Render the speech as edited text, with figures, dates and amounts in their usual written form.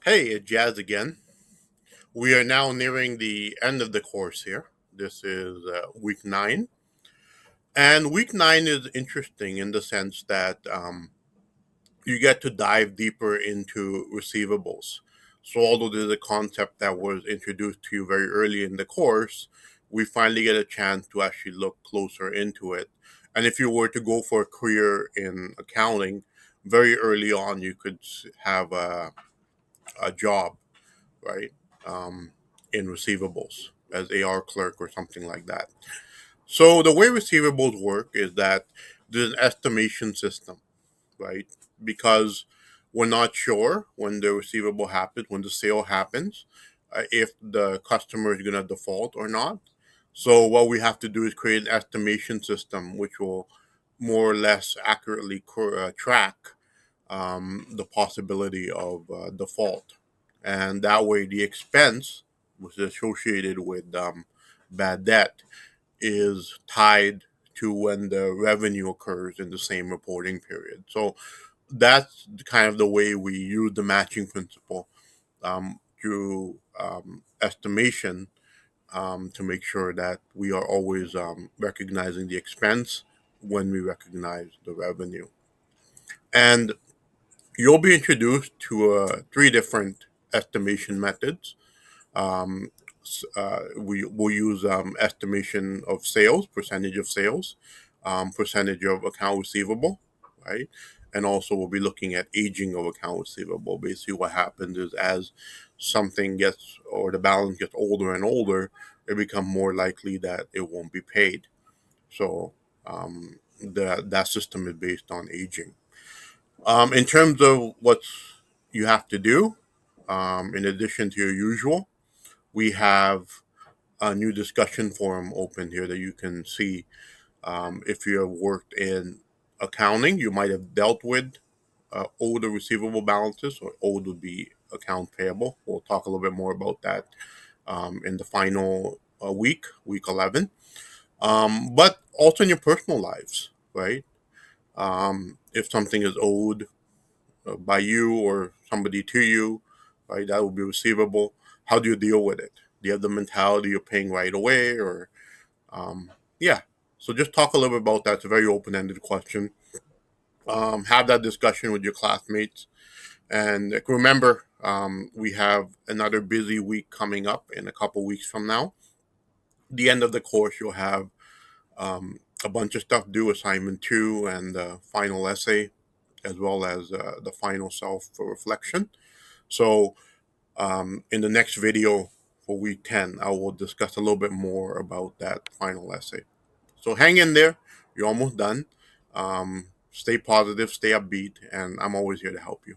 Hey, it's Jazz again. We are now nearing the end of the course here. This is week nine. And week nine is interesting in the sense that you get to dive deeper into receivables. So, although there's a concept that was introduced to you very early in the course, we finally get a chance to actually look closer into it. And if you were to go for a career in accounting, very early on, you could have a job, right? Um, in receivables as AR clerk or something like that. So the way receivables work is that there's an estimation system, right? Because we're not sure when the receivable happens, when the sale happens, if the customer is going to default or not. So what we have to do is create an estimation system which will more or less accurately track the possibility of default. And that way, the expense, which is associated with bad debt, is tied to when the revenue occurs in the same reporting period. So that's kind of the way we use the matching principle through estimation to make sure that we are always recognizing the expense when we recognize the revenue. And you'll be introduced to three different estimation methods. Um, we will use estimation of sales, percentage of sales, percentage of account receivable, right? And also we'll be looking at aging of account receivable. Basically, what happens is as something gets or the balance gets older and older, it becomes more likely that it won't be paid. So that system is based on aging. In terms of what you have to do, in addition to your usual, we have a new discussion forum open here that you can see. If you have worked in accounting, you might have dealt with owed or receivable balances, or owed would be account payable. We'll talk a little bit more about that in the final week 11. But also in your personal lives, right? If something is owed by you or somebody to you, right? That will be receivable. How do you deal with it? Do you have the mentality of paying right away, or yeah? So just talk a little bit about that. It's a very open-ended question. Have that discussion with your classmates, and remember, we have another busy week coming up in a couple weeks from now. The end of the course, you'll have a bunch of stuff due, assignment two and the final essay, as well as the final self for reflection. So in the next video for week 10, I will discuss a little bit more about that final essay. So hang in there. You're almost done. Stay positive, stay upbeat, and I'm always here to help you.